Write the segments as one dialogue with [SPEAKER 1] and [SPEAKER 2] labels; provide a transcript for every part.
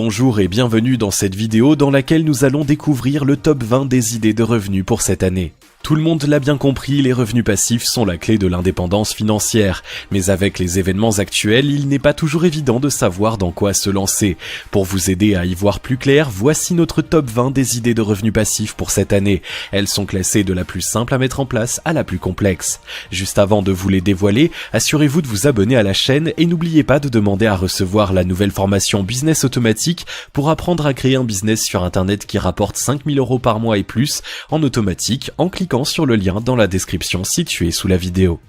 [SPEAKER 1] Bonjour et bienvenue dans cette vidéo dans laquelle nous allons découvrir le top 20 des idées de revenus pour cette année. Tout le monde l'a bien compris, les revenus passifs sont la clé de l'indépendance financière. Mais avec les événements actuels, il n'est pas toujours évident de savoir dans quoi se lancer. Pour vous aider à y voir plus clair, voici notre top 20 des idées de revenus passifs pour cette année. Elles sont classées de la plus simple à mettre en place à la plus complexe. Juste avant de vous les dévoiler, assurez-vous de vous abonner à la chaîne et n'oubliez pas de demander à recevoir la nouvelle formation Business Automatique pour apprendre à créer un business sur Internet qui rapporte 5 000 € par mois et plus en automatique en cliquant sur le lien dans la description située sous la vidéo.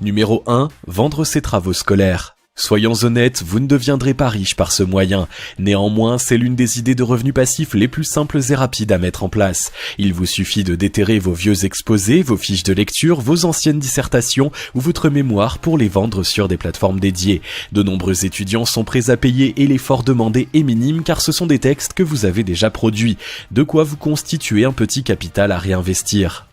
[SPEAKER 1] Numéro 1. Vendre ses travaux scolaires. Soyons honnêtes, vous ne deviendrez pas riche par ce moyen. Néanmoins, c'est l'une des idées de revenus passifs les plus simples et rapides à mettre en place. Il vous suffit de déterrer vos vieux exposés, vos fiches de lecture, vos anciennes dissertations ou votre mémoire pour les vendre sur des plateformes dédiées. De nombreux étudiants sont prêts à payer et l'effort demandé est minime car ce sont des textes que vous avez déjà produits. De quoi vous constituer un petit capital à réinvestir.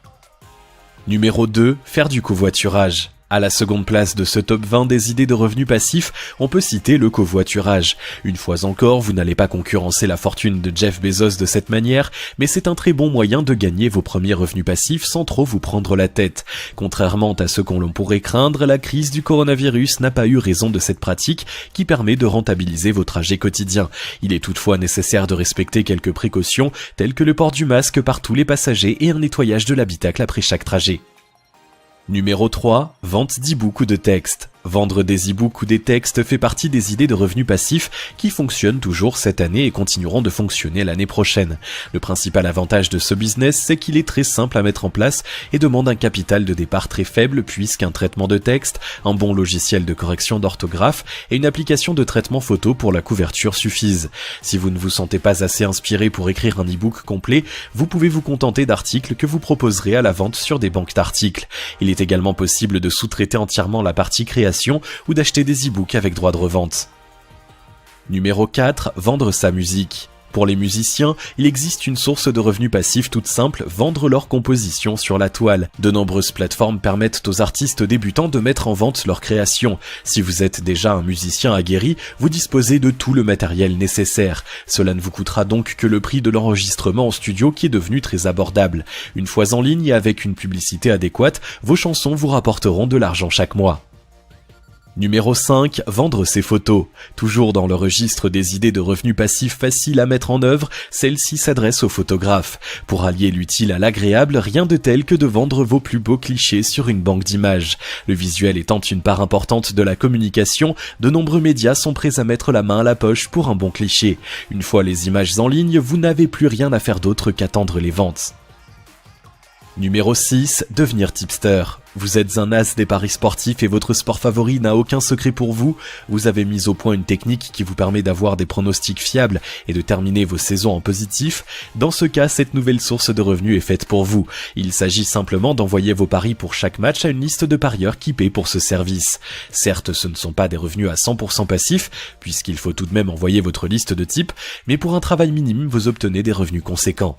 [SPEAKER 1] Numéro 2. Faire du covoiturage. À la seconde place de ce top 20 des idées de revenus passifs, on peut citer le covoiturage. Une fois encore, vous n'allez pas concurrencer la fortune de Jeff Bezos de cette manière, mais c'est un très bon moyen de gagner vos premiers revenus passifs sans trop vous prendre la tête. Contrairement à ce qu'on pourrait craindre, la crise du coronavirus n'a pas eu raison de cette pratique qui permet de rentabiliser vos trajets quotidiens. Il est toutefois nécessaire de respecter quelques précautions, telles que le port du masque par tous les passagers et un nettoyage de l'habitacle après chaque trajet. Numéro 3. Vente d'e-books ou de textes. Vendre des e-books ou des textes fait partie des idées de revenus passifs qui fonctionnent toujours cette année et continueront de fonctionner l'année prochaine. Le principal avantage de ce business, c'est qu'il est très simple à mettre en place et demande un capital de départ très faible puisqu'un traitement de texte, un bon logiciel de correction d'orthographe et une application de traitement photo pour la couverture suffisent. Si vous ne vous sentez pas assez inspiré pour écrire un e-book complet, vous pouvez vous contenter d'articles que vous proposerez à la vente sur des banques d'articles. Il est également possible de sous-traiter entièrement la partie création ou d'acheter des e-books avec droit de revente. Numéro 4. Vendre sa musique. Pour les musiciens, il existe une source de revenus passifs toute simple, vendre leurs compositions sur la toile. De nombreuses plateformes permettent aux artistes débutants de mettre en vente leurs créations. Si vous êtes déjà un musicien aguerri, vous disposez de tout le matériel nécessaire. Cela ne vous coûtera donc que le prix de l'enregistrement en studio qui est devenu très abordable. Une fois en ligne et avec une publicité adéquate, vos chansons vous rapporteront de l'argent chaque mois. Numéro 5. Vendre ses photos. Toujours dans le registre des idées de revenus passifs faciles à mettre en œuvre, celle-ci s'adresse aux photographes. Pour allier l'utile à l'agréable, rien de tel que de vendre vos plus beaux clichés sur une banque d'images. Le visuel étant une part importante de la communication, de nombreux médias sont prêts à mettre la main à la poche pour un bon cliché. Une fois les images en ligne, vous n'avez plus rien à faire d'autre qu'attendre les ventes. Numéro 6. Devenir tipster. Vous êtes un as des paris sportifs et votre sport favori n'a aucun secret pour vous. Vous avez mis au point une technique qui vous permet d'avoir des pronostics fiables et de terminer vos saisons en positif. Dans ce cas, cette nouvelle source de revenus est faite pour vous. Il s'agit simplement d'envoyer vos paris pour chaque match à une liste de parieurs qui paient pour ce service. Certes, ce ne sont pas des revenus à 100% passifs, puisqu'il faut tout de même envoyer votre liste de type, mais pour un travail minime, vous obtenez des revenus conséquents.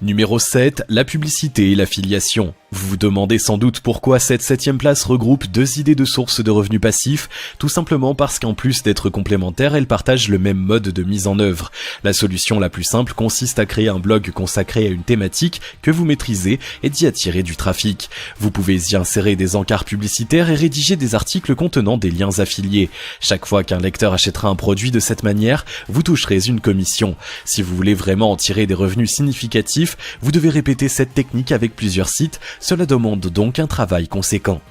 [SPEAKER 1] Numéro 7. La publicité et l'affiliation. Vous vous demandez sans doute pourquoi cette 7e place regroupe deux idées de sources de revenus passifs, tout simplement parce qu'en plus d'être complémentaires, elles partagent le même mode de mise en œuvre. La solution la plus simple consiste à créer un blog consacré à une thématique que vous maîtrisez et d'y attirer du trafic. Vous pouvez y insérer des encarts publicitaires et rédiger des articles contenant des liens affiliés. Chaque fois qu'un lecteur achètera un produit de cette manière, vous toucherez une commission. Si vous voulez vraiment en tirer des revenus significatifs, vous devez répéter cette technique avec plusieurs sites, cela demande donc un travail conséquent.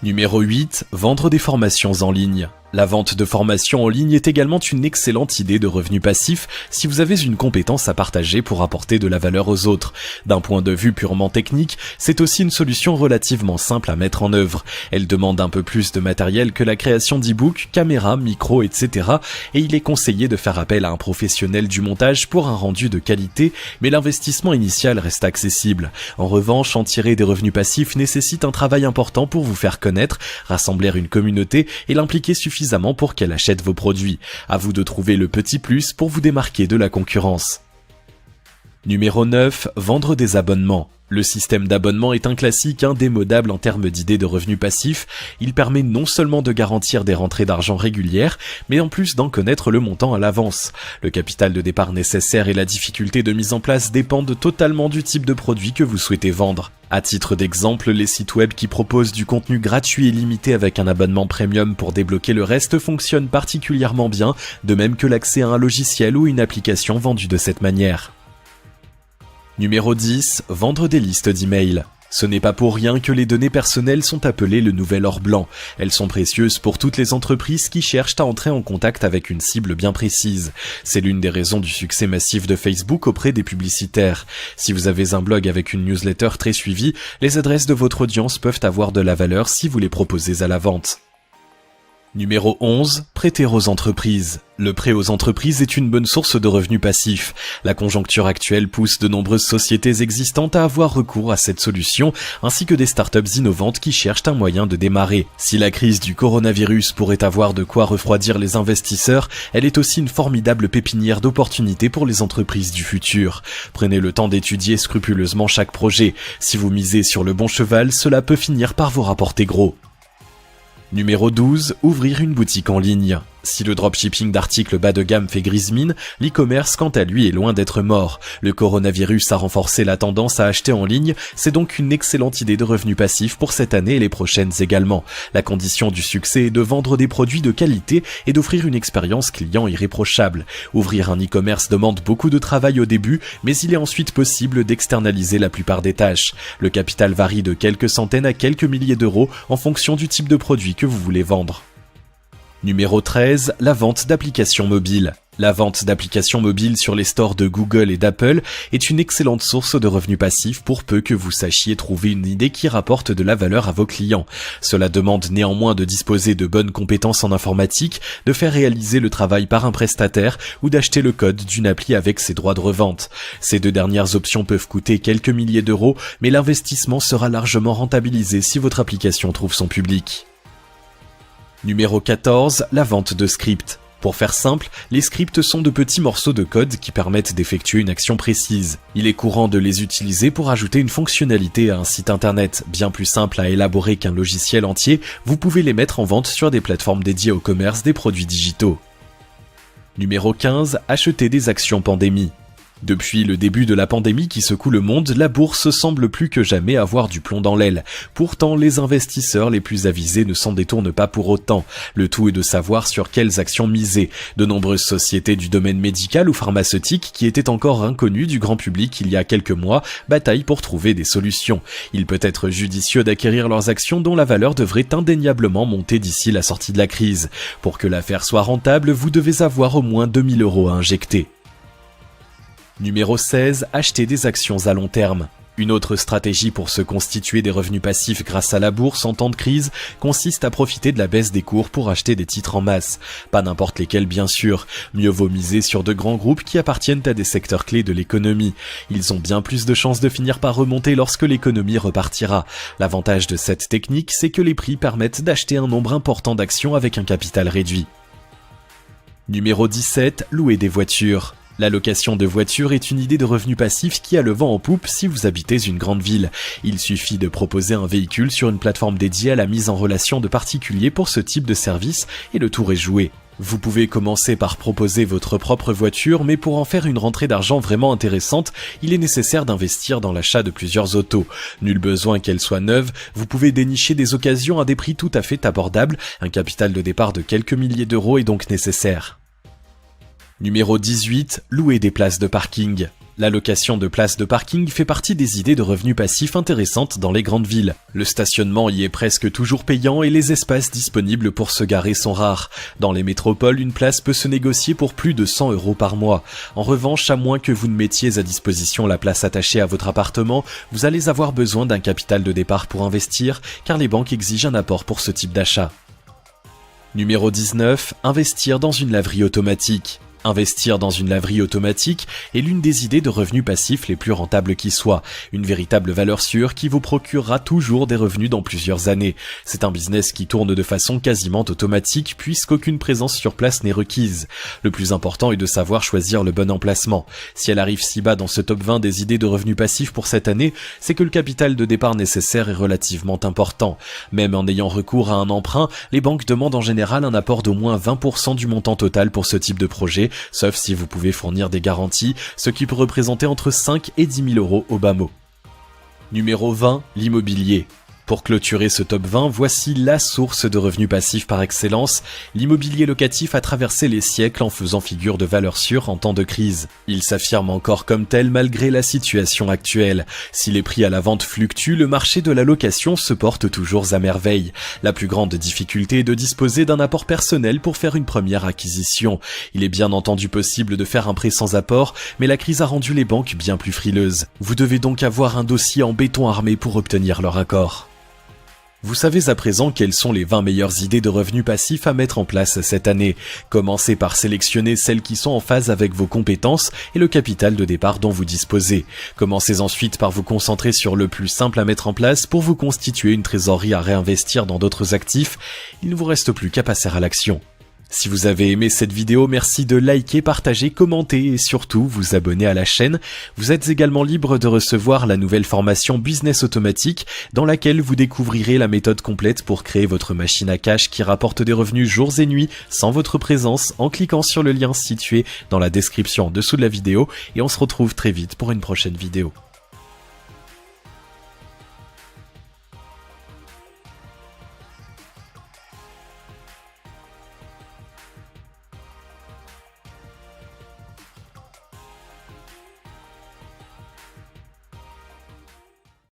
[SPEAKER 1] Numéro 8. Vendre des formations en ligne. La vente de formations en ligne est également une excellente idée de revenus passifs si vous avez une compétence à partager pour apporter de la valeur aux autres. D'un point de vue purement technique, c'est aussi une solution relativement simple à mettre en œuvre. Elle demande un peu plus de matériel que la création d'e-books, caméras, micros, etc. et il est conseillé de faire appel à un professionnel du montage pour un rendu de qualité, mais l'investissement initial reste accessible. En revanche, en tirer des revenus passifs nécessite un travail important pour vous faire connaître, rassembler une communauté et l'impliquer suffisamment pour qu'elle achète vos produits. À vous de trouver le petit plus pour vous démarquer de la concurrence. Numéro 9, vendre des abonnements. Le système d'abonnement est un classique indémodable en termes d'idées de revenus passifs. Il permet non seulement de garantir des rentrées d'argent régulières, mais en plus d'en connaître le montant à l'avance. Le capital de départ nécessaire et la difficulté de mise en place dépendent totalement du type de produit que vous souhaitez vendre. À titre d'exemple, les sites web qui proposent du contenu gratuit et limité avec un abonnement premium pour débloquer le reste fonctionnent particulièrement bien, de même que l'accès à un logiciel ou une application vendue de cette manière. Numéro 10, vendre des listes d'emails. Ce n'est pas pour rien que les données personnelles sont appelées le nouvel or blanc. Elles sont précieuses pour toutes les entreprises qui cherchent à entrer en contact avec une cible bien précise. C'est l'une des raisons du succès massif de Facebook auprès des publicitaires. Si vous avez un blog avec une newsletter très suivie, les adresses de votre audience peuvent avoir de la valeur si vous les proposez à la vente. Numéro 11, prêter aux entreprises. Le prêt aux entreprises est une bonne source de revenus passifs. La conjoncture actuelle pousse de nombreuses sociétés existantes à avoir recours à cette solution, ainsi que des startups innovantes qui cherchent un moyen de démarrer. Si la crise du coronavirus pourrait avoir de quoi refroidir les investisseurs, elle est aussi une formidable pépinière d'opportunités pour les entreprises du futur. Prenez le temps d'étudier scrupuleusement chaque projet. Si vous misez sur le bon cheval, cela peut finir par vous rapporter gros. Numéro 12, ouvrir une boutique en ligne. Si le dropshipping d'articles bas de gamme fait grise mine, l'e-commerce quant à lui est loin d'être mort. Le coronavirus a renforcé la tendance à acheter en ligne, c'est donc une excellente idée de revenus passifs pour cette année et les prochaines également. La condition du succès est de vendre des produits de qualité et d'offrir une expérience client irréprochable. Ouvrir un e-commerce demande beaucoup de travail au début, mais il est ensuite possible d'externaliser la plupart des tâches. Le capital varie de quelques centaines à quelques milliers d'euros en fonction du type de produit que vous voulez vendre. Numéro 13, la vente d'applications mobiles. La vente d'applications mobiles sur les stores de Google et d'Apple est une excellente source de revenus passifs pour peu que vous sachiez trouver une idée qui rapporte de la valeur à vos clients. Cela demande néanmoins de disposer de bonnes compétences en informatique, de faire réaliser le travail par un prestataire ou d'acheter le code d'une appli avec ses droits de revente. Ces deux dernières options peuvent coûter quelques milliers d'euros, mais l'investissement sera largement rentabilisé si votre application trouve son public. Numéro 14, la vente de scripts. Pour faire simple, les scripts sont de petits morceaux de code qui permettent d'effectuer une action précise. Il est courant de les utiliser pour ajouter une fonctionnalité à un site internet. Bien plus simple à élaborer qu'un logiciel entier, vous pouvez les mettre en vente sur des plateformes dédiées au commerce des produits digitaux. Numéro 15, acheter des actions pandémie. Depuis le début de la pandémie qui secoue le monde, la bourse semble plus que jamais avoir du plomb dans l'aile. Pourtant, les investisseurs les plus avisés ne s'en détournent pas pour autant. Le tout est de savoir sur quelles actions miser. De nombreuses sociétés du domaine médical ou pharmaceutique qui étaient encore inconnues du grand public il y a quelques mois bataillent pour trouver des solutions. Il peut être judicieux d'acquérir leurs actions dont la valeur devrait indéniablement monter d'ici la sortie de la crise. Pour que l'affaire soit rentable, vous devez avoir au moins 2 000 € à injecter. Numéro 16, acheter des actions à long terme. Une autre stratégie pour se constituer des revenus passifs grâce à la bourse en temps de crise consiste à profiter de la baisse des cours pour acheter des titres en masse. Pas n'importe lesquels bien sûr, mieux vaut miser sur de grands groupes qui appartiennent à des secteurs clés de l'économie. Ils ont bien plus de chances de finir par remonter lorsque l'économie repartira. L'avantage de cette technique, c'est que les prix permettent d'acheter un nombre important d'actions avec un capital réduit. Numéro 17, louer des voitures. La location de voitures est une idée de revenu passif qui a le vent en poupe si vous habitez une grande ville. Il suffit de proposer un véhicule sur une plateforme dédiée à la mise en relation de particuliers pour ce type de service et le tour est joué. Vous pouvez commencer par proposer votre propre voiture, mais pour en faire une rentrée d'argent vraiment intéressante, il est nécessaire d'investir dans l'achat de plusieurs autos. Nul besoin qu'elles soient neuves, vous pouvez dénicher des occasions à des prix tout à fait abordables, un capital de départ de quelques milliers d'euros est donc nécessaire. Numéro 18, louer des places de parking. La location de places de parking fait partie des idées de revenus passifs intéressantes dans les grandes villes. Le stationnement y est presque toujours payant et les espaces disponibles pour se garer sont rares. Dans les métropoles, une place peut se négocier pour plus de 100 € par mois. En revanche, à moins que vous ne mettiez à disposition la place attachée à votre appartement, vous allez avoir besoin d'un capital de départ pour investir, car les banques exigent un apport pour ce type d'achat. Numéro 19, investir dans une laverie automatique. Investir dans une laverie automatique est l'une des idées de revenus passifs les plus rentables qui soient. Une véritable valeur sûre qui vous procurera toujours des revenus dans plusieurs années. C'est un business qui tourne de façon quasiment automatique puisqu'aucune présence sur place n'est requise. Le plus important est de savoir choisir le bon emplacement. Si elle arrive si bas dans ce top 20 des idées de revenus passifs pour cette année, c'est que le capital de départ nécessaire est relativement important. Même en ayant recours à un emprunt, les banques demandent en général un apport d'au moins 20% du montant total pour ce type de projet, sauf si vous pouvez fournir des garanties, ce qui peut représenter entre 5 et 10 000 euros au bas mot. Numéro 20, l'immobilier. Pour clôturer ce top 20, voici la source de revenus passifs par excellence. L'immobilier locatif a traversé les siècles en faisant figure de valeur sûre en temps de crise. Il s'affirme encore comme tel malgré la situation actuelle. Si les prix à la vente fluctuent, le marché de la location se porte toujours à merveille. La plus grande difficulté est de disposer d'un apport personnel pour faire une première acquisition. Il est bien entendu possible de faire un prêt sans apport, mais la crise a rendu les banques bien plus frileuses. Vous devez donc avoir un dossier en béton armé pour obtenir leur accord. Vous savez à présent quelles sont les 20 meilleures idées de revenus passifs à mettre en place cette année. Commencez par sélectionner celles qui sont en phase avec vos compétences et le capital de départ dont vous disposez. Commencez ensuite par vous concentrer sur le plus simple à mettre en place pour vous constituer une trésorerie à réinvestir dans d'autres actifs. Il ne vous reste plus qu'à passer à l'action. Si vous avez aimé cette vidéo, merci de liker, partager, commenter et surtout vous abonner à la chaîne. Vous êtes également libre de recevoir la nouvelle formation Business Automatique dans laquelle vous découvrirez la méthode complète pour créer votre machine à cash qui rapporte des revenus jours et nuits sans votre présence en cliquant sur le lien situé dans la description en dessous de la vidéo et on se retrouve très vite pour une prochaine vidéo.